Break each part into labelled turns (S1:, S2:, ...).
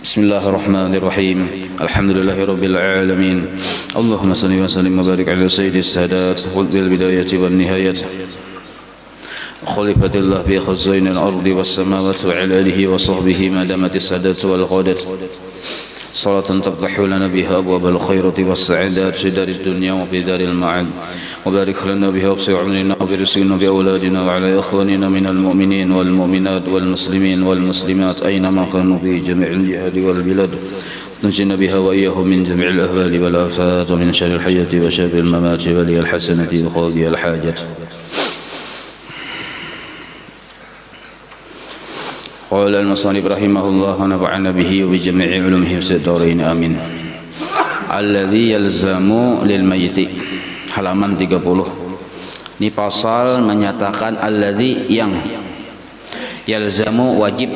S1: Bismillahirrahmanirrahim. Alhamdulillahirabbil alamin. Allahumma shalli wa sallim wa barik ala sayyidis sadat wal bidayati wan nihayat. Khalifatillah fi khazainil ardi was samawati wa ala alihi wa sahbihi ma damatis sadat wal qadat. Salatan taftahu lana biha abwabal khairati was sa'adat fi darid dunya wa fi daril ma'ad. وبارك لنا بها وفي عمرنا وبرزقنا بأولادنا وعلى إخواننا من المؤمنين والمؤمنات والمسلمين والمسلمات أينما كانوا في جميع الجهاد والبلاد نجنا بها وإياهم من جميع الأهوال والآفات ومن شر الحياة وشر الممات ولي الحسنة وقاضي الحاجة. قال المصنف رحمه الله ونفعنا به وبجميع علومه في الدارين آمين. الذي يلزم للميت halaman 30. Ini pasal menyatakan alladzi yang yalzamu wajib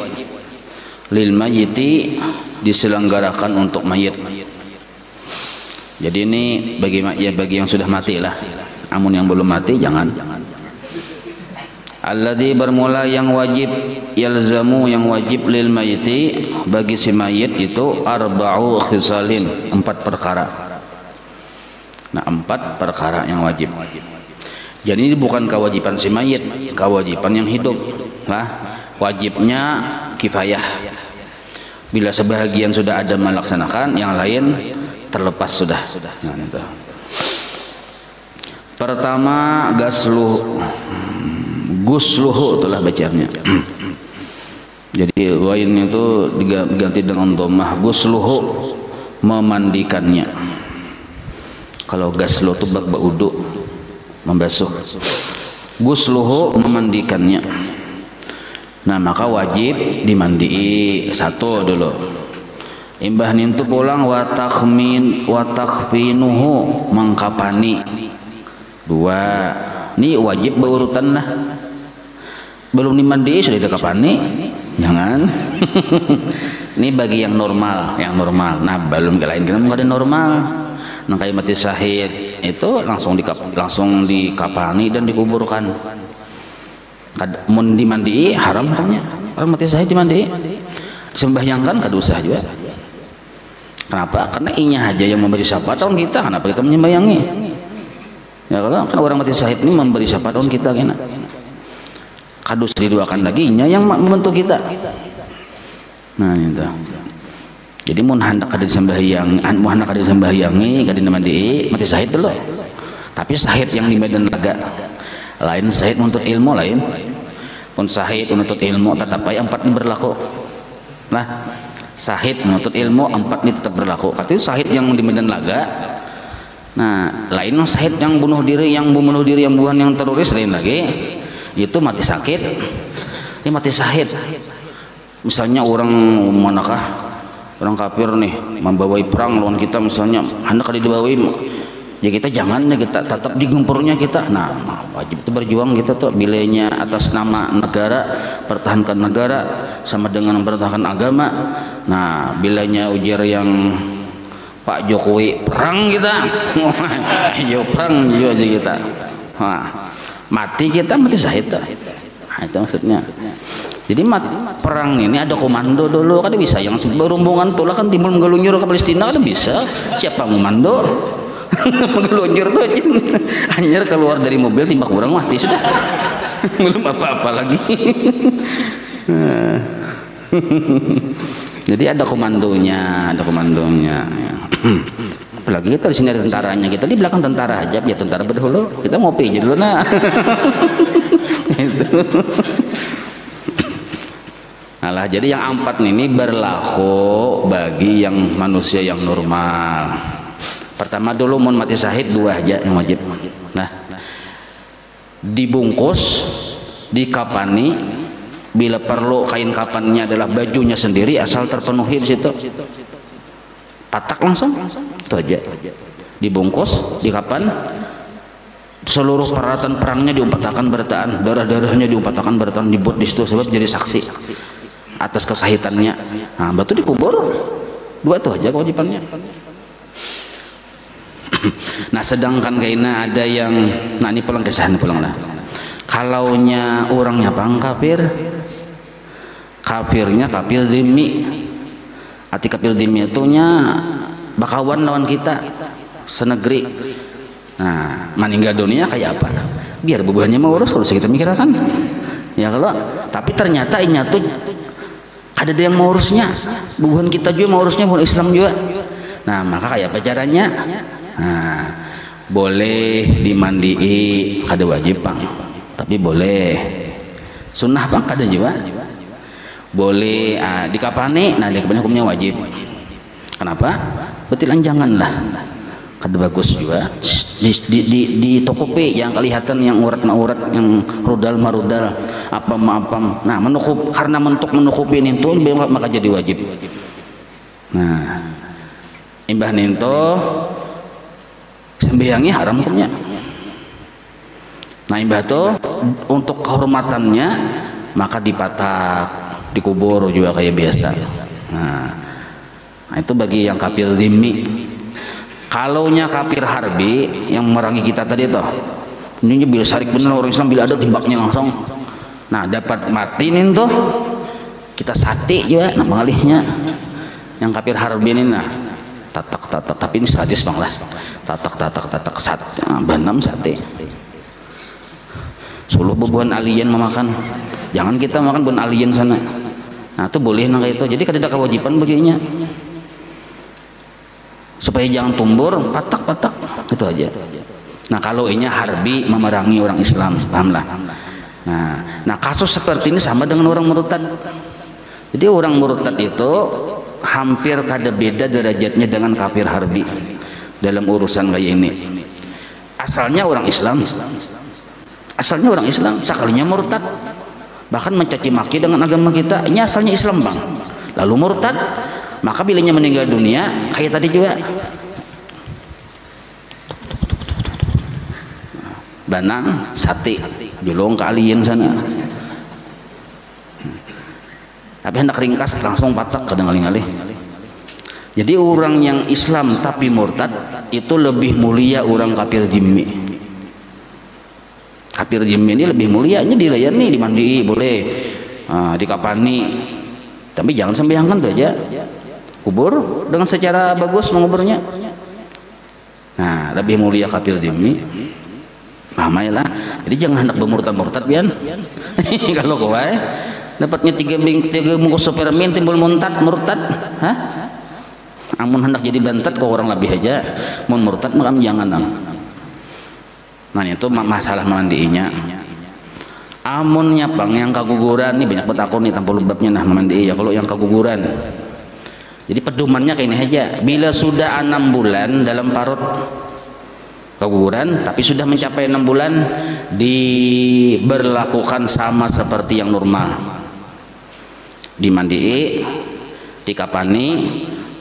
S1: lil mayyiti diselenggarakan untuk mayit. Jadi ini bagi yang sudah mati lah. Namun yang belum mati jangan. Alladzi bermula yang wajib yalzamu yang wajib lil mayyiti bagi si mayit itu arba'u khisalin, 4 perkara. Nah, 4 perkara yang wajib. Jadi ini bukan kewajiban si mayit, kewajiban yang hidup. Nah, wajibnya kifayah. Bila sebahagian sudah ada melaksanakan, yang lain terlepas sudah. Nah, itu. Pertama gusluhu itulah bacaannya. Jadi wain itu diganti dengan dhammah, gusluhu memandikannya. Kalau gaslu itu bab wudu, membasuh. Gusluhu memandikannya. Nah, maka wajib dimandii satu dulu. Imbah nintu pulang wa takhfinuhu mengkapani. 2. Ini wajib berurutan lah. Belum dimandii sudah dikapani. Jangan. Ini bagi yang normal, Nah, belum lain kena ada normal. Nah, kayak mati syahid itu langsung dikapani dan dikuburkan. Mun dimandi haram hukumnya. Orang mati syahid dimandi. Sembahyangkan kada usah juga. Kenapa? Karena inya aja yang memberi syafaat tahun kita. Kenapa kita menyembayangi? Ya kalau kan orang mati syahid ini memberi syafaat tahun kita kena. Kada usah diduakan lagi inya yang membentuk kita. Nah, itu. Jadi mun hendak kada disembahyangi, kada dimandi, mati syahid dulu. Tapi syahid yang di medan laga lain, syahid menuntut ilmu lain. Pun syahid menuntut ilmu tetap aja 4 ini berlaku. Nah, syahid menuntut ilmu 4 ini tetap berlaku. Katanya syahid yang di medan laga. Nah, lain syahid yang bunuh diri, yang bukan yang teroris lain lagi. Itu mati sakit. Ini mati syahid. Misalnya orang manakah? Orang kafir nih membawai perang lawan kita, misalnya hendak dibawai, ya kita jangan, ya kita tetap di gempurnya kita. Nah, wajib itu berjuang kita tuh bilanya atas nama negara, pertahankan negara sama dengan mempertahankan agama. Nah, bilanya ujar yang Pak Jokowi perang kita, ayo perang aja kita. Nah, mati kita mati syahid. Nah, itu maksudnya. Jadi perang ini ada komando dulu, kan bisa yang berhubungan tulah kan timbul menggelunyur ke Palestina kan bisa. Siapa komando? Menggelunyur tuh hanya keluar dari mobil timbak orang mati sudah. Belum apa-apa lagi. Jadi ada komandonya. Apalagi kita di sini ada tentaranya, kita di belakang tentara aja, ya tentara berdahulu. Kita ngopi aja dulu nah. Itu. Nah, jadi yang 4 ini berlaku bagi yang manusia yang normal. Pertama dulu mau mati syahid 2 aja yang wajib. Nah, dibungkus, dikapani, bila perlu kain kapannya adalah bajunya sendiri asal terpenuhi di situ. Patak langsung, itu aja. Dibungkus, dikapan, seluruh peralatan perangnya diumpatakan bertaan, darah-darahnya diumpatakan bertaan, dibuat di situ sebab jadi saksi atas kesahitannya. Nah, batu dikubur. 2 tuh aja kewajibannya. Nah, sedangkan kayaknya ada yang, nah ini pulang lah. Kalaunya orangnya bang kafir, kafirnya kafir zimmi, Arti kafir dhimmi itu nya bakawan lawan kita senegeri. Nah, meninggal dunia kayak apa? Biar bebannya mau urus harus kita mikirkan. Ya kalau tapi ternyata ini tuh ada yang mau urusnya. Bukan kita juga mau urusnya, bukan Islam juga. Nah, maka kayak apa caranya? Nah, boleh dimandii kada wajib pang. Tapi boleh. Sunnah pang kada juga. Boleh dikapani, nah dikapani hukumnya wajib. Kenapa? Betilan janganlah. Kada bagus juga. Di toko P yang kelihatan yang urat yang rudal marudal apam. Nah, menukup karena untuk menukupin itu maka jadi wajib. Nah, imbah ninto sembahyangnya haram hukumnya. Nah, imbah itu untuk kehormatannya maka dipatak, dikubur juga kayak biasa. Nah, itu bagi yang kafir dhimmi. Kalaunya kafir harbi yang memerangi kita tadi toh, ini bila syarik benar orang Islam, bila ada timbaknya langsung. Nah, dapat matiin tuh kita sate juga, nah pengalihnya yang kafir harbi ini, nah tatak tapi ini sadis bang lah, tatak sat, nah, banam sate. Suluh bebuan alien memakan, jangan kita makan bun alien sana. Nah, itu boleh nang itu. Jadi kada ada kewajiban baginya. Supaya jangan tumbur patak itu aja. Nah, kalau ini harbi memerangi orang Islam, pahamlah. Nah, kasus seperti ini sama dengan orang murtad. Jadi orang murtad itu hampir kada beda derajatnya dengan kafir harbi dalam urusan kayak ini. Asalnya orang Islam, sekalinya murtad, bahkan mencaci maki dengan agama kita. Ini asalnya Islam bang, lalu murtad. Maka bilanya meninggal dunia kayak tadi juga banang sate julung ke alien sana. Tapi hendak ringkas langsung patak kadang-kadang. Jadi orang yang Islam tapi murtad itu lebih mulia orang kafir dhimmi. Kafir dhimmi ini lebih mulianya dilayani, dimandii boleh, dikapani, tapi jangan sembahyangkan tuh aja. Kubur dengan secara bagus menguburnya. Nah, lebih mulia kafir dhimmi. Pahamailah. Jadi jangan hendak bermurtad pian. Kalau kowe dapatnya tiga bungkus supermin timbul murtad. Hah? Amun hendak jadi bantet kok orang lebih aja. Mun murtad maka jangan. Nah, itu masalah mandiinya. Amunnya bang yang kaguguran nih banyak betakon nih tanpa lubabnya nah mandi ya kalau yang kaguguran. Jadi pedomannya kayak ini aja. Bila sudah 6 bulan dalam parut keguguran, tapi sudah mencapai 6 bulan, diberlakukan sama seperti yang normal. Dimandii, dikapani,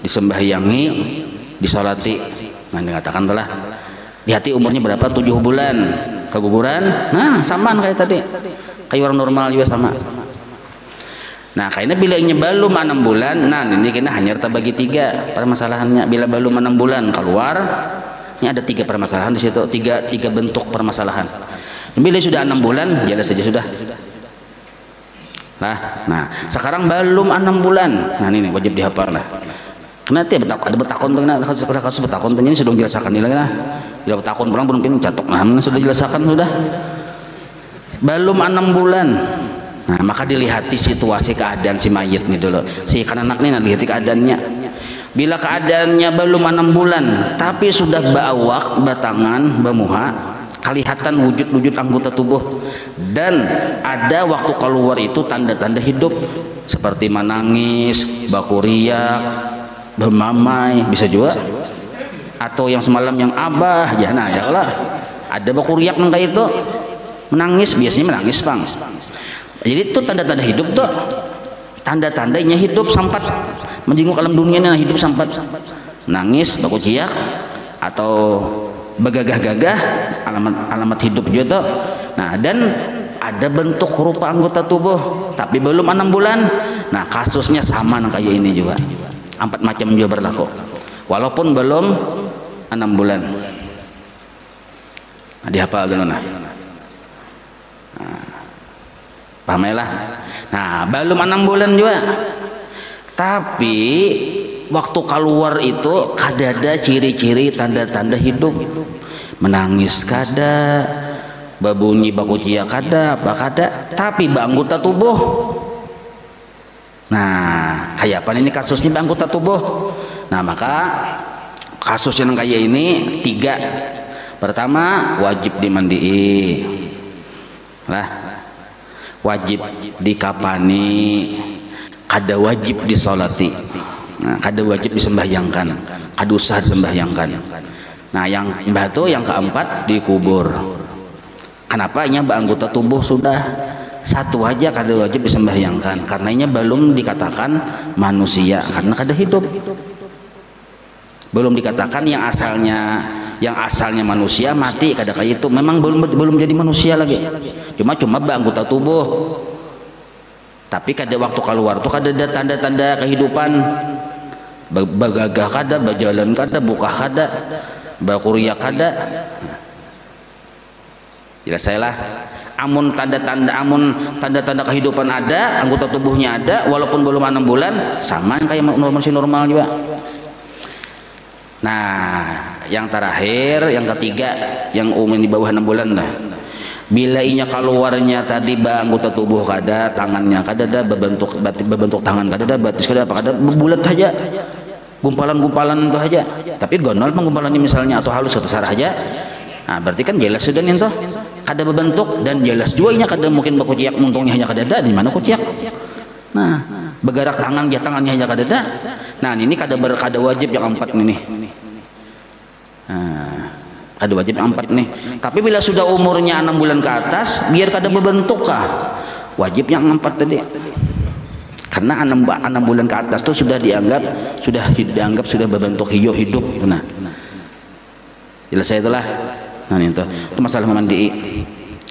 S1: disembahyangi, disolati. Nah, dikatakan telah di hati umurnya berapa? 7 bulan keguguran. Nah, samaan kayak tadi. Kayak orang normal juga sama. Nah, kayaknya bila ini belum 6 bulan, nah ini kena hanya terbagi 3 permasalahannya. Bila belum 6 bulan keluar, ini ada 3 permasalahan di situ, 3 bentuk permasalahan. Bila sudah 6 bulan, jelas saja sudah. Nah, sekarang belum 6 bulan. Nah, ini wajib dihafal lah. Karena ada betakon tengah, kasus betakon tengah ini sudah dijelaskan ini lah. Bila betakon pulang belum pin catok, nah sudah dijelaskan sudah. Belum 6 bulan. Nah, maka dilihati situasi keadaan si mayit nih dulu. Si kan anak nih lihat keadaannya. Bila keadaannya belum 6 bulan, tapi sudah bawak, batangan, bamuha, kelihatan wujud-wujud anggota tubuh dan ada waktu keluar itu tanda-tanda hidup seperti menangis, bakuriak, bermamai, bisa juga. Atau yang semalam yang abah, ya nah ya Allah. Ada bakuriak nang kayak itu. Menangis, biasanya menangis, Bang. Jadi itu tanda-tanda hidup tuh, tanda-tandanya hidup sampat menjenguk alam dunia ini, hidup sampat nangis, baku ciak atau begagah-gagah, alamat hidup juga tuh. Nah, dan ada bentuk rupa anggota tubuh tapi belum 6 bulan. Nah, kasusnya sama kayak ini juga, 4 macam juga berlaku walaupun belum 6 bulan. Nah, dihafal dulu nah. Pahamilah. Nah, belum 6 bulan juga. Tapi waktu keluar itu kadada ciri-ciri tanda-tanda hidup. Menangis kada, babunyi bakucia kada, apa kada, tapi anggota tubuh. Nah, kayak apa ini kasusnya anggota tubuh? Nah, maka kasus yang kayak ini 3. Pertama, wajib dimandii lah, wajib dikapani, kada wajib disolati, nah, kada wajib disembahyangkan, kada usah disembahyangkan. Nah, yang batu yang keempat dikubur. Kenapa? Nya anggota tubuh sudah satu aja kada wajib disembahyangkan, karena nya belum dikatakan manusia, karena kada hidup. Belum dikatakan yang asalnya manusia mati kada kayak itu, memang belum jadi manusia lagi, cuma anggota tubuh. Tapi kada waktu keluar tuh kada ada tanda-tanda kehidupan, bagagah kada, berjalan kada, buka kada, bakuria kada. Jelas saya lah, amun tanda-tanda kehidupan ada, anggota tubuhnya ada, walaupun belum 6 bulan, sama kayak manusia normal juga. Nah, yang terakhir, yang ketiga, yang umum di bawah 6 bulan lah. Bila inya keluarnya tadi anggota tubuh kada, tangannya kada ada berbentuk tangan kada ada, batis kada apa kada, bulat saja, gumpalan-gumpalan itu aja. Tapi gonol penggumpalannya misalnya atau halus atau sarah aja. Nah, berarti kan jelas sudah nih toh, kada berbentuk, dan jelas juga inya kada mungkin bakuciak, muntungnya hanya kada ada, di mana kuciak. Nah, bergerak tangannya hanya kada ada. Nah, ini kada wajib yang 4 ini. Nah, kada wajib yang 4 nih. Tapi bila sudah umurnya 6 bulan ke atas, biar kada berbentuk kah, wajib yang 4 tadi. Karena 6 bulan ke atas tuh sudah dianggap sudah berbentuk hidup. Nah, jelas saya itulah. Nah, itu masalah mandi.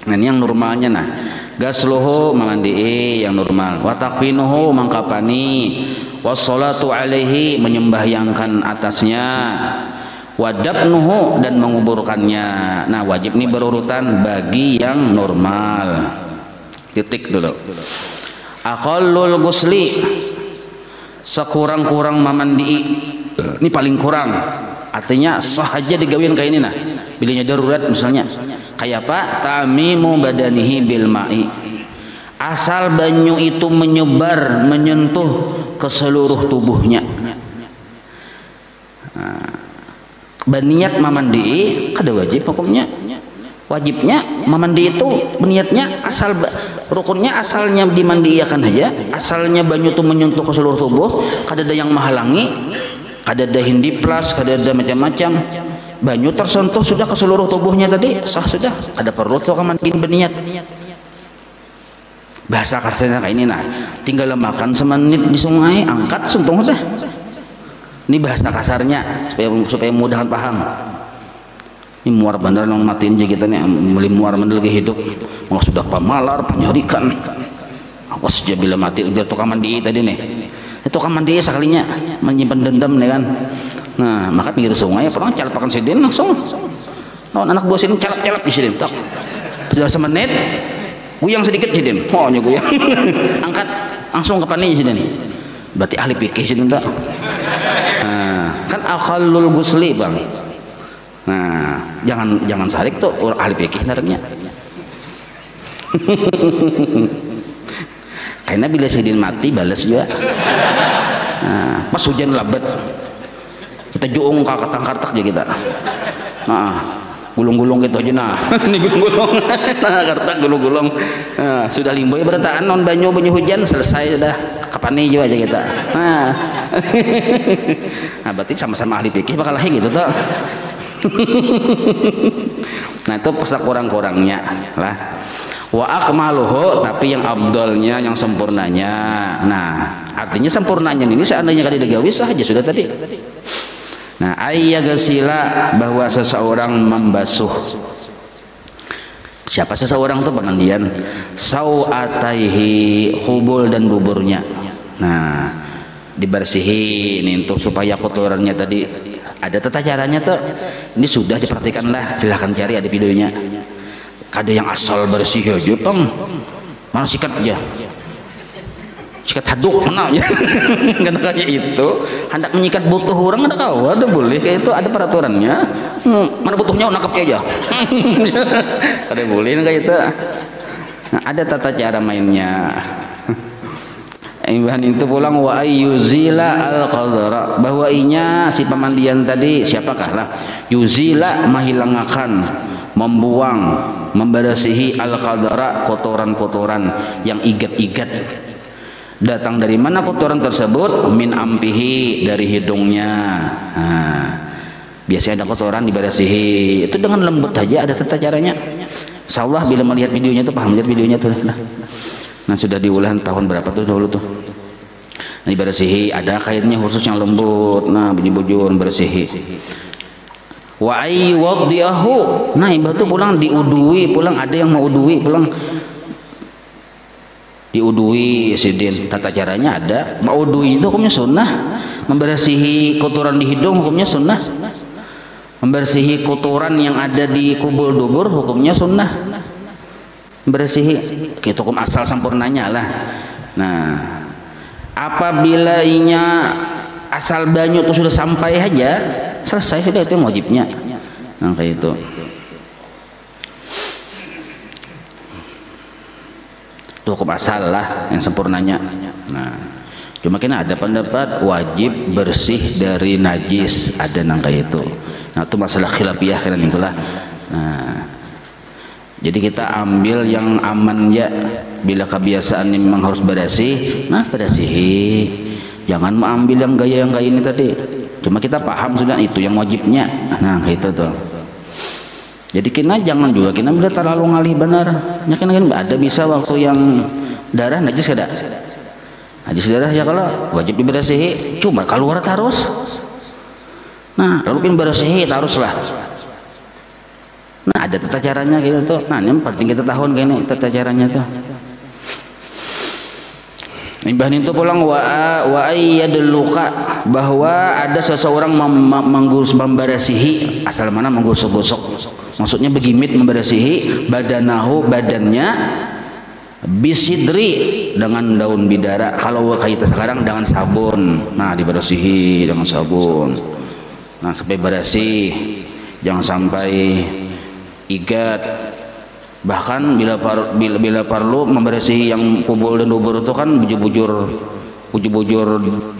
S1: Nah, ini yang normalnya. Nah, gasluhu mandi yang normal, wa taqfinuhu mangkapani, wassalatu alaihi menyembahyangkan atasnya, wadabnuhu dan menguburkannya. Nah, wajib ini berurutan bagi yang normal. Titik dulu. Aqallul gusli, sekurang-kurang mamandi, ini paling kurang, artinya sah aja digawin kayak ini. Nah, bilanya darurat misalnya kayak apa, tamimu badanihi bil ma'i, asal banyu itu menyentuh ke seluruh tubuhnya. Nah, berniat mamandi kada wajib hukumnya. Wajibnya mamandi itu berniatnya asal rukunnya asalnya dimandiakan aja, asalnya banyu itu menyentuh ke seluruh tubuh, kada ada yang menghalangi, kada ada hindiplas, kada ada macam-macam, banyu tersentuh sudah ke seluruh tubuhnya tadi sah sudah, ada perlu tuh mandiin berniat. Bahasa kasarnya kayak ini. Nah, tinggal makan semenit di sungai, angkat sentuh sudah. Ini bahasa kasarnya supaya mudah paham. Ini muar bandar yang matiin aja kita nih, meli muar bandar lagi hidup, mau sudah pamalar penyarikan, awas aja bila mati udah tukang mandi tadi nih, itu tukang mandi sekalinya menyimpan dendam nih kan. Nah, maka pinggir sungai perang calapakan sidin langsung, anak buah sidin calap di sidin, tak sudah semenit, guyang sedikit sidin, nya guyang, angkat langsung ke pani sidin, berarti ahli fikih sidin tak. Nah, kan aqallul gusli bang. Nah, jangan sarik tuh orang ahli fikih nareknya. Karena bila sidin mati balas juga. Nah, pas hujan labat kita juung kartak aja kita. Nah, gulung-gulung gitu aja nah. Ini gulung-gulung. Nah, kartak gulung-gulung. Nah, sudah limboy bertaan non banyu hujan selesai sudah. Kapan nih juga aja kita. Nah, berarti sama-sama ahli fikih bakal lagi gitu tuh. Nah, itu pesak kurang-kurangnya lah. Wa akmaluhu, tapi yang abdolnya, yang sempurnanya. Nah, artinya sempurnanya ini seandainya kada digawi saja sudah tadi. Nah, ayyagasila, bahwa seseorang membasuh. Siapa seseorang tuh penandian sau'ataihi, hubul dan buburnya. Nah, dibersihin untuk supaya kotorannya tadi. Ada tata caranya tuh, ini sudah diperhatikan lah, silahkan cari ada videonya. Ada yang asal bersih aja peng, mana sikat aja sikat haduk mana ya karena kayak itu hendak menyikat butuh orang ada kau ada boleh kayak itu ada peraturannya. Mana butuhnya nakap aja ada boleh kayak itu. Nah, ada tata cara mainnya. Bahan itu pulang wa ayyuzila al-qadara, bahwa inya si pemandian tadi siapakah lah yuzila mahilangakan, membuang, membersihi al-qadara kotoran-kotoran yang igat-igat. Datang dari mana kotoran tersebut? Min ampihi, dari hidungnya. Nah, biasanya ada kotoran dibersihi itu dengan lembut saja, ada tata caranya. Insyaallah bila melihat videonya itu paham, lihat videonya tuh. Nah sudah diulang tahun berapa tuh dulu tuh. Nah, dibersihi, ada kainnya khusus yang lembut. Nah bunyi bujur bersihi. Wa aywaddiahu. Nah ibadah tuh pulang diudui, pulang ada yang mau udui, pulang diudui sidin. Tata caranya ada. Mau udui itu hukumnya sunnah. Membersihi kotoran di hidung hukumnya sunnah. Membersihi kotoran yang ada di kubul dubur hukumnya sunnah. Bersihi itu hukum asal sempurnanya lah. Nah apabila inya asal banyu itu sudah sampai aja selesai sudah, itu yang wajibnya. Nah kayak itu hukum asal lah yang sempurnanya. Nah cuma kena ada pendapat wajib bersih dari najis, ada nang kayak itu. Nah itu masalah khilafiyah kan itulah. Nah jadi kita ambil yang aman ya. Bila kebiasaan memang harus bersih, nah bersihi. Jangan mengambil yang gaya ini tadi. Cuma kita paham sudah itu yang wajibnya. Nah gitu tuh. Jadi kita jangan juga kita bila terlalu ngalih benar. Ya kan ada bisa waktu yang darah najis ada. Najis darah ya kalau wajib dibersihi. Cuma keluar harus. Nah lalu kita bersihi haruslah. Nah ada tata caranya gitu tuh. Nah ini penting kita tahu gini tata caranya tuh. Bahan itu pulang wa ayyadluka, bahwa ada seseorang membersihi, asal mana menggosok-gosok. Maksudnya begimit membersihi badanahu, badannya, bisidri, dengan daun bidara. Kalau kayak sekarang dengan sabun. Nah dibersihi dengan sabun. Nah sampai bersih, jangan sampai igat. Bahkan bila perlu membersihi yang kubul dan dubur itu kan bujur-bujur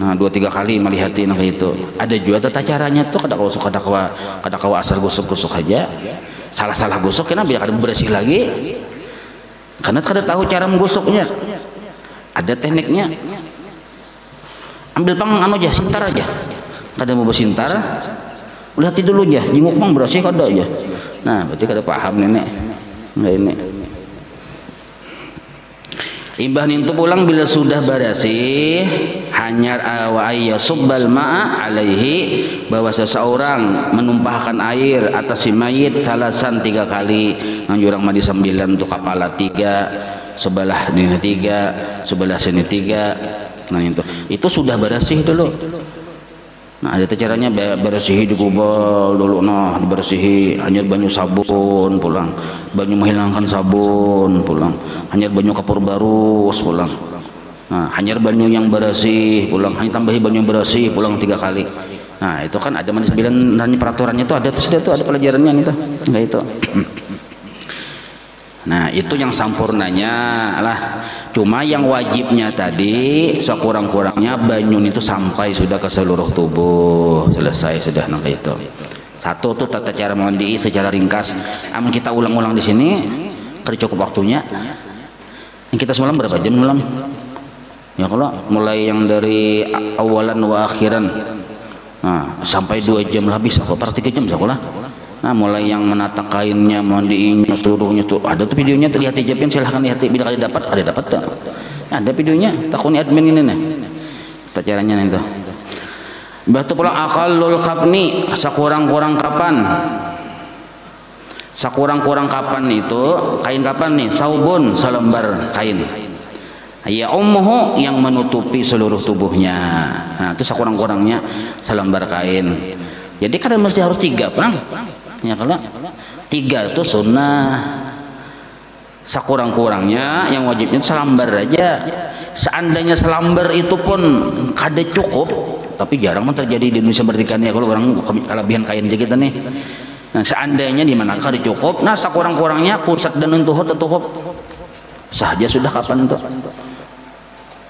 S1: nah 2-3 kali melihatin kayak itu. Ada juga tata caranya tuh, kada kau asal gosok-gosok aja. Salah gosok kena biar kada bersih lagi. Karena kada tahu cara menggosoknya. Ada tekniknya. Ambil anu aja, sintar aja. Kada mau bersintar, lihat dulu aja, jinguk mang bersih kada aja. Nah, berarti kada paham nenek. Enggak ini. Imbah itu pulang bila sudah bersih, hanya wa ayyasubbal ma'a alaihi, bahwa seseorang menumpahkan air atas si mayit talasan 3 kali. Nganjurang mandi 9 untuk kepala 3, sebelah ini 3, sebelah sini 3. Nah itu sudah bersih dulu. Nah ada caranya bersihi di kubal dulu. Nah dibersihi hanya banyu sabun pulang, banyu menghilangkan sabun pulang, hanya banyu kapur barus pulang. Nah hanya banyu yang bersih pulang, hanya tambahi banyu bersih pulang 3 kali. Nah itu kan ada mandi 9 dan peraturannya itu ada, sudah itu ada pelajarannya itu enggak itu. Nah itu yang sempurnanya lah. Cuma yang wajibnya tadi sekurang-kurangnya banyu itu sampai sudah ke seluruh tubuh, selesai sudah nang itu. Satu tuh tata cara mandi secara ringkas. Amun kita ulang-ulang di sini, kada cukup waktunya. Yang kita semalam berapa jam malam? Ya kalau mulai yang dari awalan wa akhiran, nah sampai 2 jam lebih, per 3 jam sekolah. Nah mulai yang menata kainnya, mandiinnya, seluruhnya tuh ada tuh videonya, terlihat hijabin, silahkan lihat bila kalian dapat, ada dapat tuh. Nah, ada videonya, takuni admin ini nih. Tata caranya nih tuh. Batu pulang aqallul kafni, sekurang-kurang kapan? Sekurang-kurang kapan itu? Kain kapan nih? Saubun, selembar kain. Ya ummuhu, yang menutupi seluruh tubuhnya. Nah itu sekurang-kurangnya selembar kain. Jadi kadang mesti harus 3 perang. Ya kalau 3 itu sunnah. Sekurang-kurangnya yang wajibnya selembar aja. seandainya selambar itu pun kada cukup, tapi jarang mah terjadi di Indonesia Merdeka nih kalau orang kelebihan kain aja kita nih. Nah, seandainya di mana kada cukup, nah sakurang-kurangnya pusat dan entuhut saja sudah kapan tuh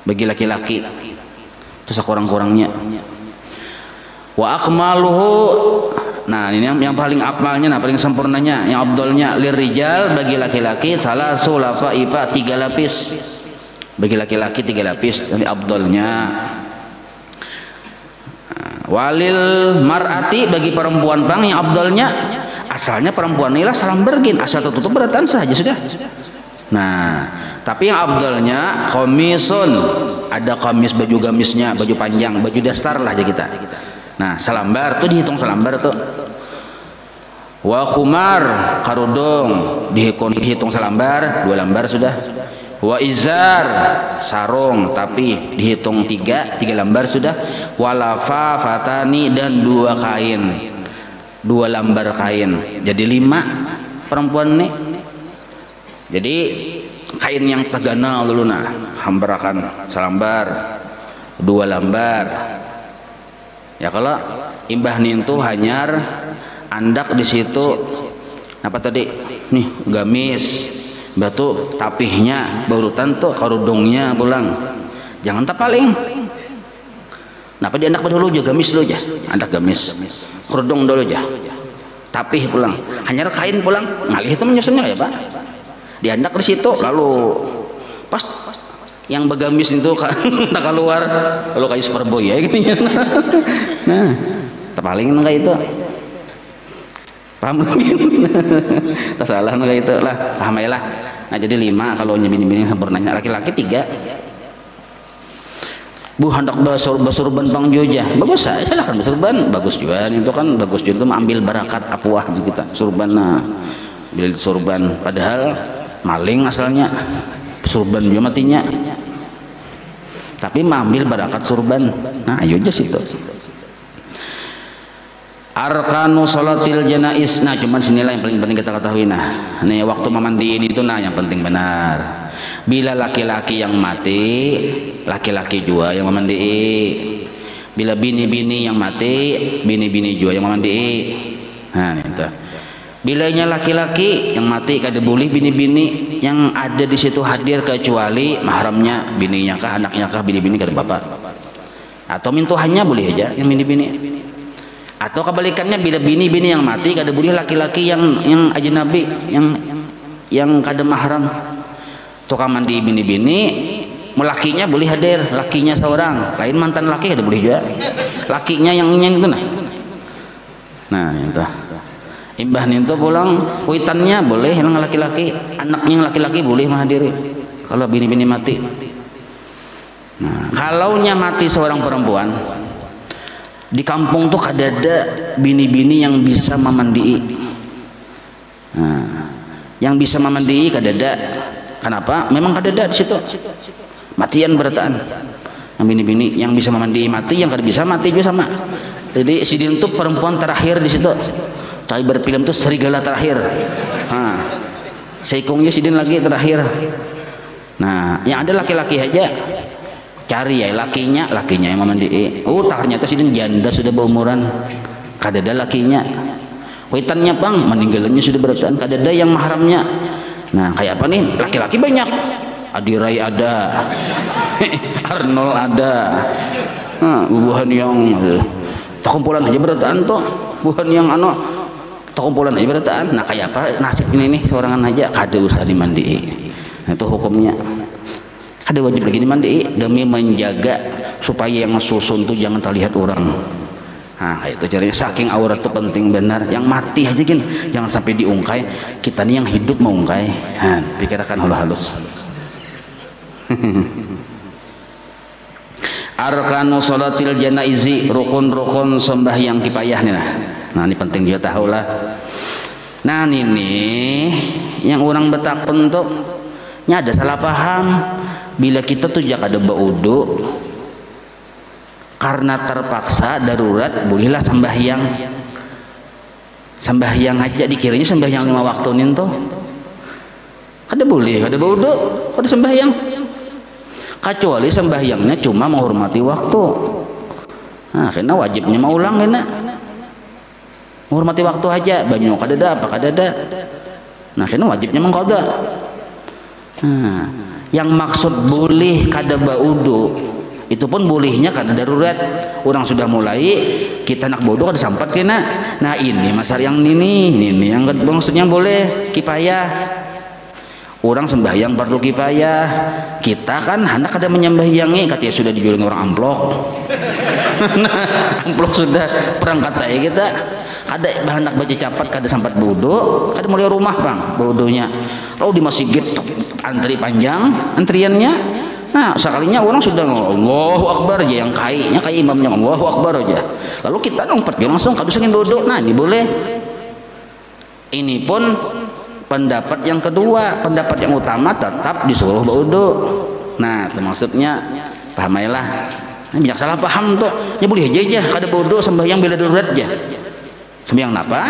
S1: bagi laki-laki itu sakurang-kurangnya. Wa akmaluhu, nah ini yang paling akmalnya, nah paling sempurnanya, yang abdolnya lirijal bagi laki-laki salah sulafa ifa 3 lapis, bagi laki-laki 3 lapis dari abdolnya. Walil mar'ati bagi perempuan bang yang abdolnya asalnya perempuan inilah salam bergin asal tertutup beratan saja sudah. Nah tapi yang abdolnya komisun, ada komis, baju gamisnya, baju panjang, baju dasar lah aja kita. Nah salambar tuh dihitung salambar tuh. Wa khumar karudung dihitung salambar 2 lambar sudah. Wa izar sarung tapi dihitung 3 lambar sudah. Walafa fatani dan 2 kain, 2 lambar kain, jadi 5 perempuan nih. Jadi kain yang tegana dulu nah hambarakan salambar 2 lambar ya. Kalau imbah nintu hanyar andak di situ apa tadi nih gamis batu tapihnya barutan tuh karudungnya pulang jangan tapaling. Napa di andak dulu aja gamis dulu aja, andak gamis kerudung dulu aja tapih pulang hanyar kain pulang ngalih itu menyusunnya ya Pak di andak di situ. Lalu pas yang begamis itu tak keluar kalau kayak superboy ya gitu. Nah terpaling kayak itu paham mungkin tak salah kayak itu lah, paham ya lah. Nah jadi 5 kalau bini-bini yang sempurnanya, laki-laki 3. Bu hendak basurban bang Joja bagus saya silahkan basurban bagus juga itu kan bagus juga itu mengambil barakat apuah kita surban. Nah bila surban padahal maling asalnya surban juga matinya tapi mengambil barakat surban. Nah ayo aja situ. Arkanu sholatil janais, nah cuman sinilah yang paling penting kita ketahui. Nah nih waktu memandiin itu nah yang penting benar. Bila laki-laki yang mati, laki-laki juga yang memandiin. Bila bini-bini yang mati, bini-bini juga yang memandiin. Nah itu. Bilanya laki-laki yang mati kada boleh bini-bini yang ada di situ hadir kecuali mahramnya, bininya kah, anaknya kah, bini-bini kada bapak. Atau mintuhannya boleh aja yang bini-bini. Atau kebalikannya bila bini-bini yang mati kada boleh laki-laki yang ajnabi yang kada mahram. Tukang mandi bini-bini melakinya boleh hadir, lakinya seorang, lain mantan laki kada boleh juga. Lakinya yang itu nah. Nah itu. Imbah itu pulang kuitannya boleh yang laki-laki, anaknya yang laki-laki boleh menghadiri kalau bini-bini mati. Nah, kalaunya mati seorang perempuan di kampung tuh kada ada bini-bini yang bisa memandii. Nah, yang bisa memandii kada ada. Kenapa? Memang kada ada di situ. Matian berataan. Yang bini-bini yang bisa memandii mati, yang kada bisa mati juga sama. Jadi sidin tuh perempuan terakhir di situ. Tapi berfilm itu serigala terakhir. Nah, seikungnya sidin lagi terakhir. Nah, yang ada laki-laki aja. Cari ya lakinya yang memandi. Oh, ternyata sidin janda sudah berumuran. Kada ada lakinya. Witannya bang, meninggalannya sudah berataan. Kada ada yang mahramnya. Nah, kayak apa nih? Laki-laki banyak. Adirai ada. Arnold ada. Nah, bubuhan yang kumpulan aja berataan tuh. Bukan yang kumpulan aja berataan. Nah kayak apa nasib ini nih seorangan aja kada usah dimandi. Nah, itu hukumnya kada wajib lagi dimandi demi menjaga supaya yang susun tuh jangan terlihat orang. Nah itu caranya saking aurat itu penting benar. Yang mati aja gini jangan sampai diungkai. Kita nih yang hidup mengungkai. Nah, pikirkan halus. Arkanu sholatil janaizi, rukun-rukun sembahyang kifayah nih nah. Nah ini penting juga tahu lah. Nah ini yang orang betakun tuh ada salah paham bila kita tuh jak ada baudu karena terpaksa darurat bolehlah sembahyang aja dikiranya sembahyang 5 waktu nih tuh kada boleh kada baudu kada sembahyang. kecuali sembahyangnya cuma menghormati waktu. Nah, karena wajibnya mau ulang kena menghormati waktu aja, banyak kadada apa kadada. Nah, karena wajibnya mengqada. Nah, yang maksud boleh kada baudu itu pun bolehnya karena darurat. Orang sudah mulai kita nak bodoh kada sampat kena. Nah, ini masalah yang ini yang maksudnya boleh kifayah. Orang sembahyang fardu kifayah, kita kan hendak ada menyembahyangi, katanya sudah dijual orang amplok. Nah, amplok sudah perangkat aja kita. Kada hendak baca capat, kada sampat bodoh, kada mulai rumah bang bodohnya. Lalu di masjid antri panjang antriannya. Nah, sekalinya orang sudah Allahu Akbar aja, yang kayaknya kayak imamnya Allahu Akbar aja. Lalu kita lompat langsung kada usah bodoh. Nah, ini boleh. Ini pun pendapat yang kedua, pendapat yang utama tetap disuruh berwudu. Nah, itu maksudnya pahamailah. Nah, banyak salah paham tuh. Ya boleh aja kada berwudu sembahyang bila darurat aja. Sembahyang apa?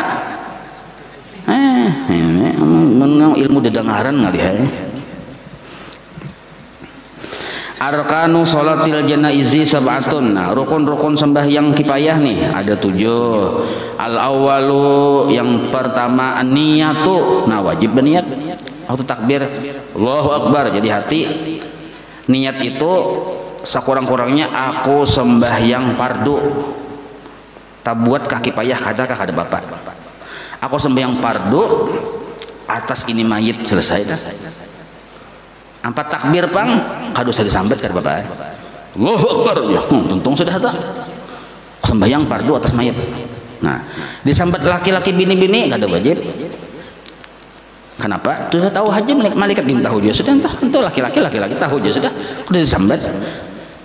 S1: Ini menang ilmu dedengaran ngali ya. Arkanu sholatil janaizi sab'atun. Nah, rukun-rukun sembahyang kifayah nih ada 7. Al awalu yang pertama niyatu. Nah, wajib berniat waktu takbir Allahu Akbar. Jadi hati niat itu sekurang-kurangnya aku sembahyang fardu. Tabuat kaki payah kada bapak. Aku sembahyang fardu atas ini mayit selesai dah. 4 takbir pang kada usah disambet kada bapak. Allahu Akbar ya. Tuntung sudah tak. Sembahyang fardu atas mayit. Nah, disambat laki-laki bini-bini kada wajib. Kenapa? Sudah tahu aja malaikat dim tahu dia sudah entah laki-laki tahu aja sudah disambat.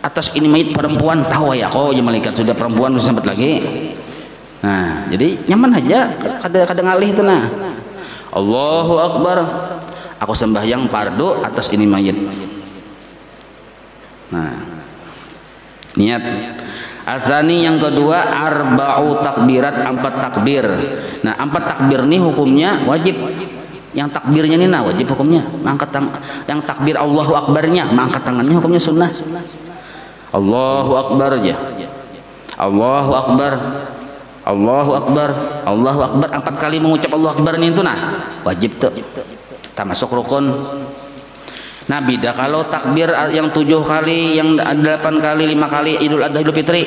S1: Atas ini mayit perempuan tahu ya kok ya malaikat sudah perempuan disambat lagi. Nah, jadi nyaman aja kada ngalih itu nah. Allahu Akbar. Aku sembahyang fardu atas ini mayit. Nah, niat. Asani yang kedua arba'u takbirat, 4 takbir. Nah, 4 takbir ini hukumnya wajib. Yang takbirnya ini nah wajib hukumnya. Mangkat yang takbir Allahu Akbarnya, mangkat tangannya hukumnya sunnah. Allahu Akbar aja. Allahu Akbar. Allahu Akbar. Allahu Akbar 4 kali mengucap Allahu Akbar ini itu nah wajib tuh. Tak masuk rukun. Nah, beda kalau takbir yang 7 kali, yang 8 kali, 5 kali Idul Adha Idul Fitri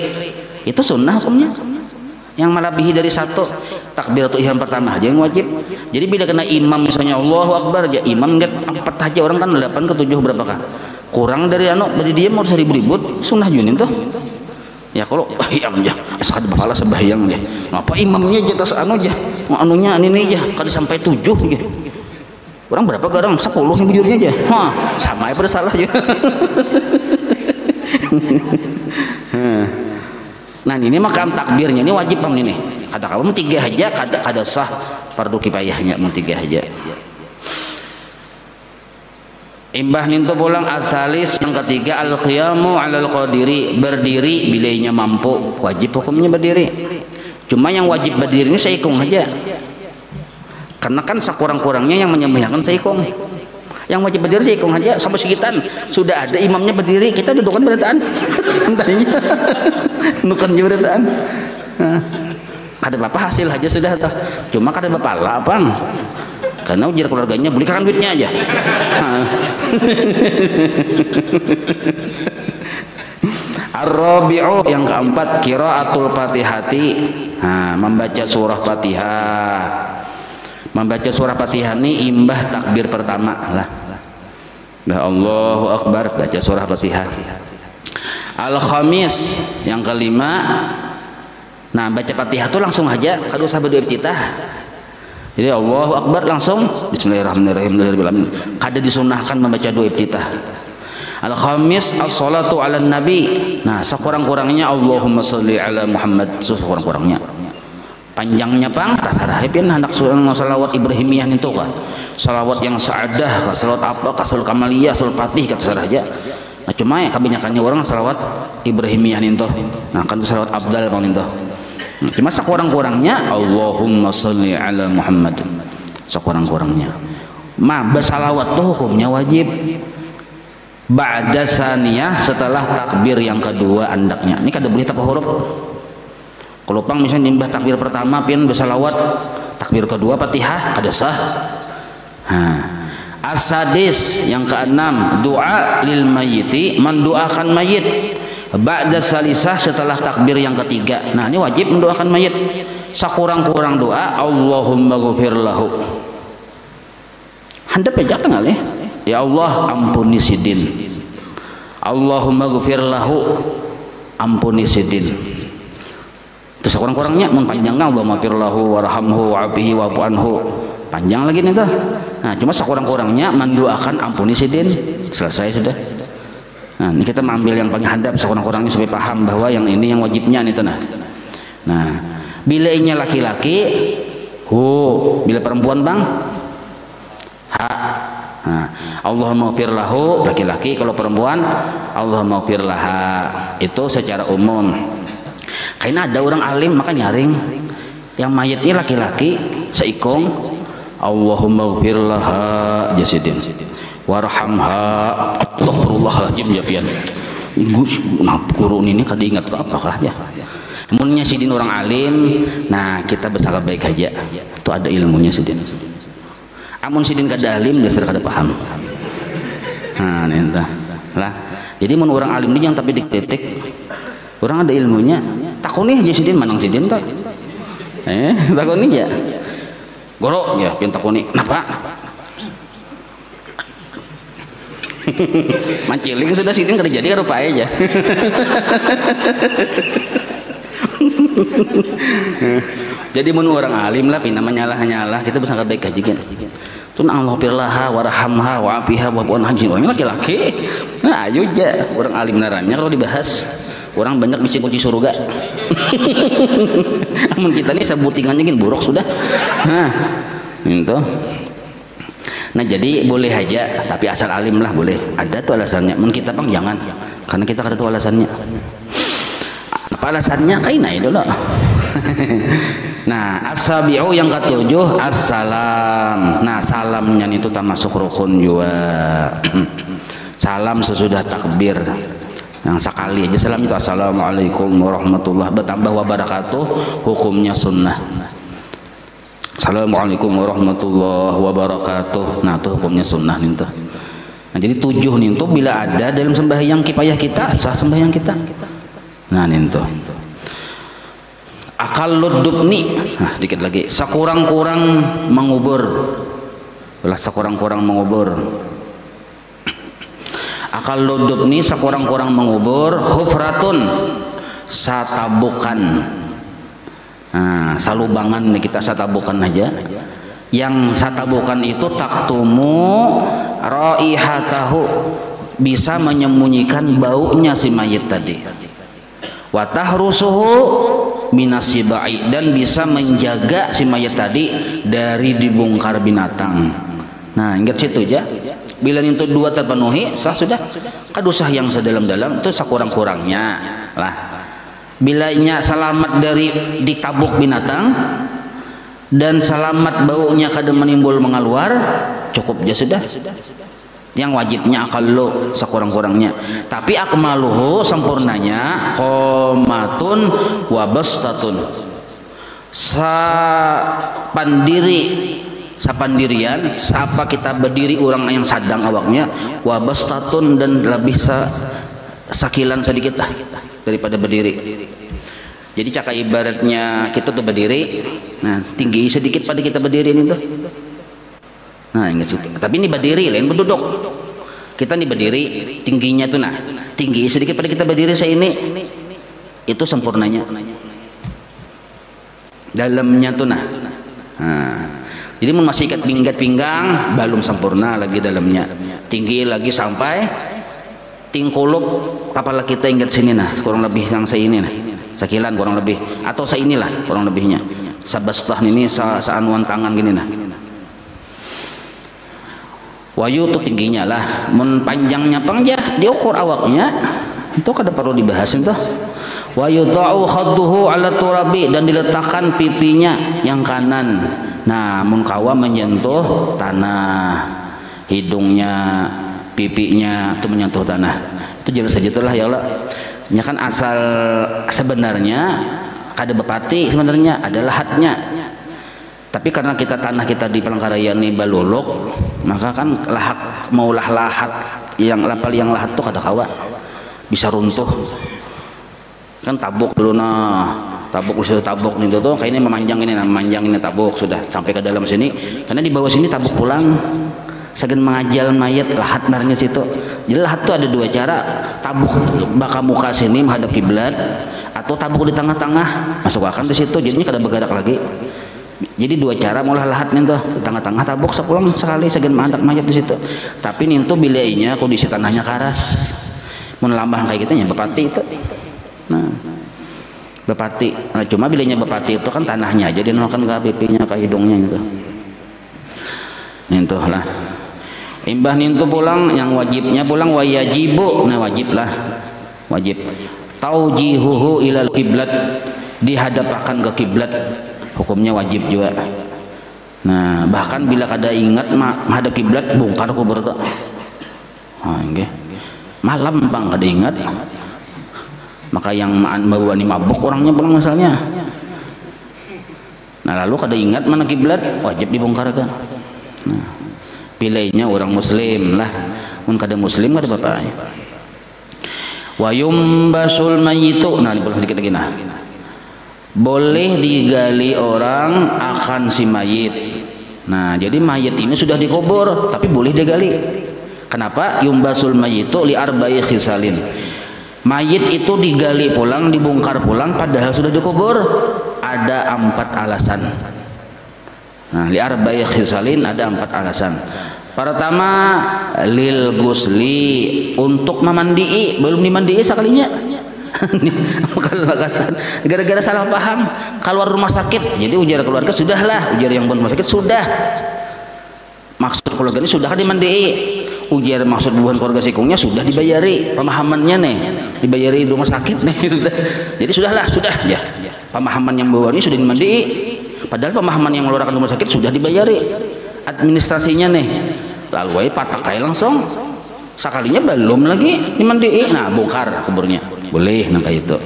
S1: itu sunnah hukumnya. Yang melebihi dari 1 takbiratul ihram pertama aja yang wajib. Jadi bila kena imam misalnya Allahu Akbar aja imam enggak 4 aja orang kan 8 ke 7 berapa kah? Kurang dari beri dia mau ribut-ribut sunnah junin tuh. Ya kalau imam aja sekali bapala sembahyang deh. Ngapa imamnya aja atas aja? Anunya ini aja kada sampai 7 gitu. Orang berapa garang 10 yang bujurnya aja. Wah, sama aja pada salah juga. Nah, ini makam takbirnya ini wajib pam ini. Kata kamu 3 aja kada sah fardu kifayahnya mun 3 aja. Imbah nintu pulang al-thalis yang ketiga al-qiyamu 'alal qadiri, berdiri bilainya mampu. Wajib hukumnya berdiri. Cuma yang wajib berdiri ini seikung aja. Karena kan sekurang-kurangnya yang menyembahkan seikung. Yang wajib berdiri seikung aja sampai sekitan. Sudah ada imamnya berdiri, kita dudukan berataan. Tadinya dudukan berataan. Kada apa hasil aja sudah tuh. Cuma kada bapala bang. Karena ujar keluarganya belikan duitnya aja. Ar-rabi'u yang keempat qiraatul Fatihati. Nah, membaca surah Fatihah. Membaca surah Fatihah ini imbah takbir pertama lah. Allahu Akbar baca surah Fatihah. Al-khamis yang kelima. Nah, baca Fatihah itu langsung aja kada usah berdoa iftitah. Jadi Allahu Akbar langsung bismillahirrahmanirrahim. Kada disunahkan membaca doa iftitah. Al-khamis as-salatu 'alan nabi. Nah, sekurang-kurangnya Allahumma sholli 'ala Muhammad, sekurang-kurangnya. Panjangnya pang terserah pin hendak salawat Ibrahimiyah itu kan. Salawat yang sa'adah, salawat apa, salawat kamaliyah, salawat fatih terserah aja. Nah, cuma ya kebanyakannya orang salawat Ibrahimiyah itu. Nah, kan salawat abdal paling itu. Cuma sekurang-kurangnya Allahumma sholli 'ala Muhammad. Sekurang-kurangnya. Basalawat tuh hukumnya wajib. ba'da saniyah, setelah takbir yang kedua andaknya. Ini kada boleh tanpa huruf. Kalau pang misalnya nimbah takbir pertama pian bersalawat, takbir kedua Fatihah kada sah. As-sadis yang keenam, doa lil mayyiti, mendoakan mayit ba'da salisah, setelah takbir yang ketiga. Nah, ini wajib mendoakan mayit. Sakurang-kurang doa Allahumma ghfir lahu. Handap aja tengah leh. Ya Allah, ampuni sidin. Allahumma ghfir lahu, ampuni sidin. Terus kurang-kurangnya mun panjangnya Allahumma ghfir lahu warhamhu wa'afihi wa'fu anhu. Panjang lagi nih tuh. Nah, cuma sekurang-kurangnya mendoakan ampuni sidin. Selesai sudah. Nah, ini kita mengambil yang paling hadap sekurang-kurangnya supaya paham bahwa yang ini yang wajibnya nih tuh. Nah, bila ini laki-laki, bila perempuan bang, ha. Nah, Allahumma ghfir lahu laki-laki, kalau perempuan Allahumma ghfir laha. Itu secara umum. Karena ada orang alim maka nyaring yang mayatnya laki-laki seikong Allahumma ghfir laha jasidin warhamha. Astagfirullahaladzim ya pian. Guru ini kada ingat ke apa kah ya. Munnya sidin orang alim, nah kita bersalah baik aja. Itu ada ilmunya sidin. Amun sidin kada alim dasar kada paham. Nah, entah lah. Jadi mun orang alim ini yang tapi dikritik, orang ada ilmunya. Takuni aja sidin manang sidin tak. Takuni ya. Goro ya pian takuni. Napa? Manciling sudah sidin kada jadi kada rupa aja. Jadi mun orang alim lah pina menyalah-nyalah kita bisa baik aja kan. Tun Allah firlaha warhamha wa'afiha wa'fu anha. Orang laki-laki. Nah, ayo aja orang alim narannya kalau dibahas. Orang banyak bisa kunci surga. Namun kita ini sebutingannya kan buruk sudah. Nah, itu. Nah, jadi boleh aja, tapi asal alim lah boleh. Ada tuh alasannya. Mun kita bang jangan, karena kita kada tahu alasannya. Apa alasannya? Kainai dulu. Nah, as-sabi'u yang ketujuh assalam. Nah, salamnya itu termasuk rukun juga. Salam sesudah takbir. Yang sekali aja salam itu assalamualaikum warahmatullahi bertambah wabarakatuh, hukumnya sunnah. Assalamualaikum warahmatullahi wabarakatuh. Nah, itu hukumnya sunnah nih tuh. Nah, jadi 7 nih tuh bila ada dalam sembahyang kifayah kita, sah sembahyang kita. Nah, nih tuh. Akal ludubni, nah dikit lagi, sekurang-kurang mengubur, belah sekurang-kurang mengubur. Akal ludubni sekurang-kurang mengubur, hufratun satabukan. Nah, salubangan nih kita satabukan aja. Yang satabukan itu taktumu raihatahu, bisa menyembunyikan baunya si mayit tadi. Watahrusuhu minasibai, dan bisa menjaga si mayat tadi dari dibongkar binatang. Nah, ingat situ aja. Bila itu 2 terpenuhi, sah sudah. Kadusah yang sedalam-dalam itu sekurang-kurangnya lah. Bila nya selamat dari ditabuk binatang dan selamat baunya kada menimbul mengaluar, cukup aja sudah. Yang wajibnya akallu sekurang-kurangnya, tapi akmaluhu sempurnanya qomatun wa bastatun, sapandirian siapa kita berdiri orang yang sadang awaknya, wa bastatun, dan lebih sakilan sedikit lah daripada berdiri. Jadi cakap ibaratnya kita tuh berdiri, nah tinggi sedikit pada kita berdiri ini tuh. Nah, ingat situ. Tapi ini berdiri, lain berduduk. Kita nih berdiri, tingginya tuh nah, tinggi sedikit pada kita berdiri ini. Itu sempurnanya. Dalamnya tuh nah. Jadi masih ikat pinggang, belum sempurna lagi dalamnya. Tinggi lagi sampai tingkuluk kepala kita ingat sini nah, kurang lebih yang seini nah. Sekilan kurang lebih atau seinilah kurang lebihnya. Sabastah ini saanuan tangan gini nah. Wayu itu tingginya lah, mun panjangnya panjang diukur awaknya itu kada perlu dibahas itu. Wayu ta'u khadduhu ala turabi, dan diletakkan pipinya yang kanan. Nah, mun kawa menyentuh tanah, hidungnya pipinya itu menyentuh tanah, itu jelas saja itulah ya Allah. Ya kan asal sebenarnya kada bepati sebenarnya adalah hatnya, tapi karena kita tanah kita di Palangkaraya ini baluluk, maka kan lahat maulah lahat yang lahat tuh kada kawa bisa runtuh kan. Tabuk dulu tabuk sudah tabuk nih tuh kayak ini memanjang ini tabuk sudah sampai ke dalam sini, karena di bawah sini tabuk pulang sagen mengajal mayat lahat narnya situ. Jadi lahat tuh ada dua cara, tabuk baka muka sini menghadap kiblat atau tabuk di tengah-tengah masuk akan di situ, jadinya kada bergerak lagi. Jadi dua cara mulah lahat nih tuh, di tengah-tengah tabuk sepulang sekali sagen menghadap mayat di situ. Tapi nih tuh bilainya kondisi tanahnya karas, mun lambah kayak gitu nya bepati itu. Nah bepati, nah, cuma bilainya bepati itu kan tanahnya aja dinolkan ke pipinya ke hidungnya gitu. Nih tuh lah. Imbah nintu pulang yang wajibnya pulang wayajibu, nah wajib lah, wajib taujihuhu ilal kiblat, dihadapkan ke kiblat, hukumnya wajib juga. Nah bahkan bila kada ingat menghadap kiblat bongkar kubur tuh. Nggih. Malam bang kada ingat, maka yang bawa ni mabuk orangnya pulang misalnya. Nah lalu kada ingat mana kiblat, wajib dibongkar kan. Nah pilihnya orang muslim lah, mun kada muslim kada apa-apa. Wa yumbasul mayyitu, nah dipulang sedikit lagi nah. Boleh digali orang akan si mayit. Nah, jadi mayit ini sudah dikubur tapi boleh digali. Kenapa? Yumbasul mayyitu li arba'i khisalin. Mayit itu digali pulang, dibongkar pulang padahal sudah dikubur. Ada 4 alasan. Nah, li arba'i khisalin ada 4 alasan. Pertama, lil gusli, untuk memandii, belum dimandii sekalinya. Gara-gara salah paham keluar rumah sakit, jadi ujar keluarga sudahlah, ujar yang rumah sakit sudah. Maksud keluarga ini sudah kan dimandii. Ujar maksud bukan keluarga sikungnya sudah dibayari, pemahamannya nih dibayari rumah sakit nih sudah. Jadi sudahlah, sudah ya. Pemahaman yang bawa ini sudah dimandii. Padahal pemahaman yang mengeluarkan rumah sakit sudah dibayari administrasinya nih, lalu pakai langsung sekalinya belum lagi dimandii, nah bongkar kuburnya boleh nangka itu.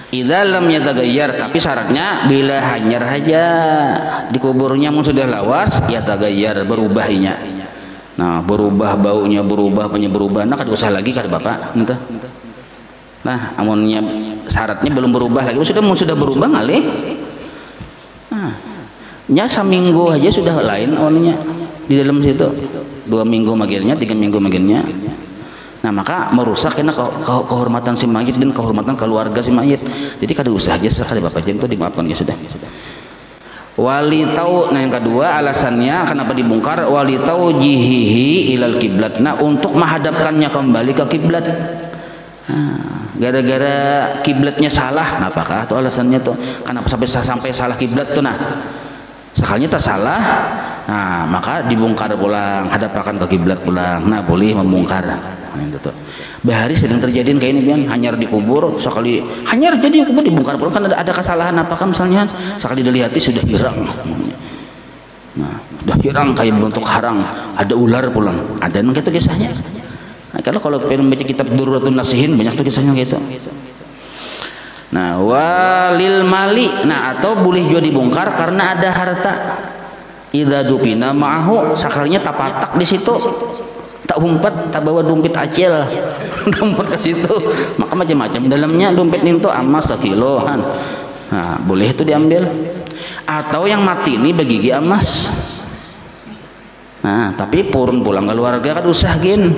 S1: Idza lam yatagayyar, tapi syaratnya bila hanyar aja di kuburnya mun sudah lawas ya tagayyar, berubahnya. Nah berubah baunya, berubah berubah, nah kada usah lagi kada bapak gitu. Nah amunnya syaratnya belum berubah lagi, sudah berubah ngalih. Nya seminggu aja sudah lain awalnya di dalam situ, 2 minggu magirnya, 3 minggu magirnya. Nah maka merusak kena kehormatan si mayit dan kehormatan keluarga si mayit. Jadi kada usah aja sekali bapak jam itu dimaafkan ya sudah. Wali tahu, nah yang kedua alasannya kenapa dibongkar, wali tahu jihihi ilal kiblat, nah untuk menghadapkannya kembali ke kiblat. Gara-gara kiblatnya salah, nah apakah itu alasannya tuh? Kenapa sampai salah kiblat tuh? Nah sekalinya tak salah, nah maka dibongkar pulang, hadapkan ke kiblat pulang. Nah boleh membongkar. Nah, itu tuh. Bahari sedang terjadi kayak ini kan, hanyar dikubur sekali, hanyar jadi kubur dibongkar pulang kan ada kesalahan apa kan misalnya, sekali dilihati sudah hirang. Nah sudah hirang kayak bentuk harang, ada ular pulang, ada yang gitu kisahnya. Nah, kalau pengen baca kitab Durratun Nasihin banyak tuh kisahnya gitu. Nah walil mali, nah atau boleh juga dibongkar karena ada harta. Idza dupina ma'ahu, sakarnya tak patak di situ, tak umpet, tak bawa dompet acil, dompet ke situ, maka macam-macam dalamnya dompet itu emas sekiloan. Nah boleh itu diambil. Atau yang mati ini begigi emas. Nah tapi purun pulang keluarga kan usah gin.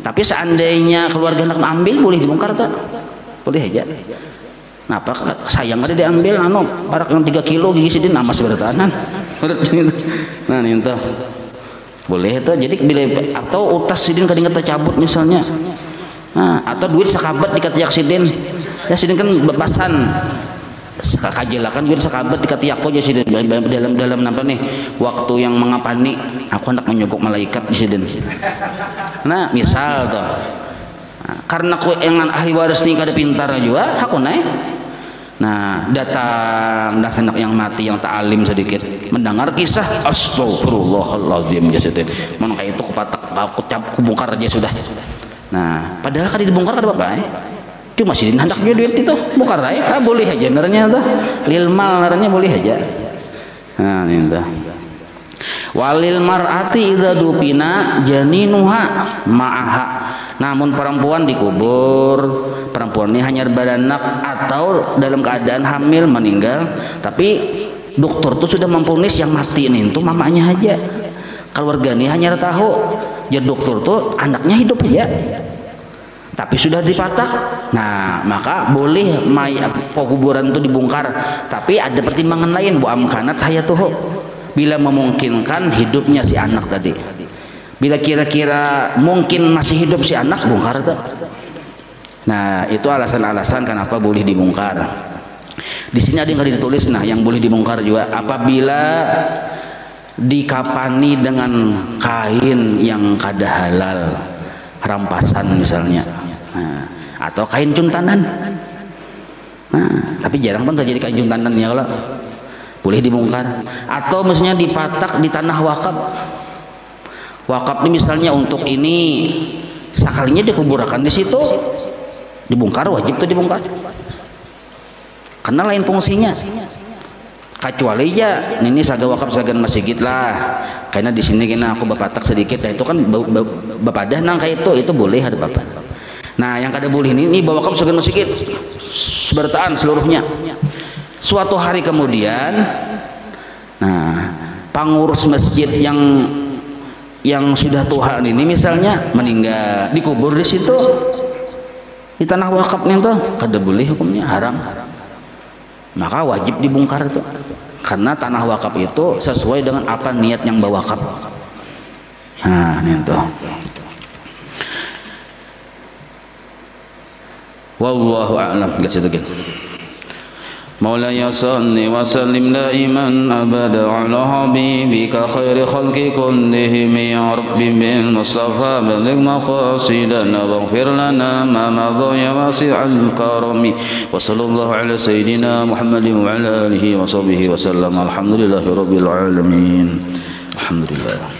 S1: Tapi seandainya keluarga nak ambil boleh dibongkar tak? Boleh aja. Nah apa sayang ada diambil barak yang 3 kilo gigi sidin amas bertahanan. Nah ini tuh boleh itu. Jadi bila atau utas sidin kadang kita cabut misalnya. Nah atau duit sekabat dikatiak sidin. Ya sidin kan bebasan. Kajilakan duit sekabat dikatiak aja sidin dalam apa nih waktu yang mengapani aku hendak menyogok malaikat di sidin. Nah misal tuh. Karena ku engan ahli waris ni kada pintar juga aku naik. Nah, datang dan sanak yang mati yang tak alim sedikit mendengar kisah, astagfirullahaladzim jasadnya mana kayak itu kubongkar aja sudah. Nah, padahal kan dibongkar ada apa cuma sih hendaknya duit itu bongkar aja, boleh aja naranya tuh lil mal naranya boleh aja. Nah ini tuh walil mar'ati idza dupina janinuha ma'aha. Namun perempuan dikubur, perempuan ini hanya beranak atau dalam keadaan hamil meninggal, tapi dokter tuh sudah memvonis yang mati ini tuh mamanya aja, keluarganya hanya tahu ya dokter tuh anaknya hidup aja tapi sudah dipatak. Nah maka boleh mayat kuburan itu dibongkar, tapi ada pertimbangan lain bu amkanat saya tuh bila memungkinkan hidupnya si anak tadi. Bila kira-kira mungkin masih hidup si anak, bongkar tuh. Nah itu alasan-alasan kenapa boleh dibongkar. Di sini ada yang ditulis, nah yang boleh dibongkar juga apabila dikapani dengan kain yang kada halal, rampasan misalnya, nah, atau kain juntanan. Nah tapi jarang pun terjadi kain juntanan ya, kalau boleh dibongkar. Atau misalnya dipatak di tanah wakaf. Wakaf ini misalnya untuk ini sekalinya dikuburkan di situ, dibongkar, wajib tuh dibongkar karena lain fungsinya. Kecuali ya ini saga wakaf sagan masjid lah, karena di sini kena aku bapatak sedikit, nah itu kan bapadah nang kayak itu boleh ada bapak. Nah yang kada boleh ini bawa wakaf sagan masjid sebertaan seluruhnya. Suatu hari kemudian, nah pengurus masjid yang sudah tua ini misalnya meninggal, dikubur di situ di tanah wakafnya tuh kada boleh, hukumnya haram. Maka wajib dibongkar itu karena tanah wakaf itu sesuai dengan apa niat yang bawakaf. Nah ini tuh wallahu a'lam. مولاي صل وسلم دائما أبدا على حبيبك خير خلق كلهم يا رب بالمصطفى بلغ مقاصدنا واغفر لنا ما مضى يا واسع الكرم وصلى الله على سيدنا محمد وعلى آله وصحبه وسلم. الحمد لله رب العالمين. الحمد لله.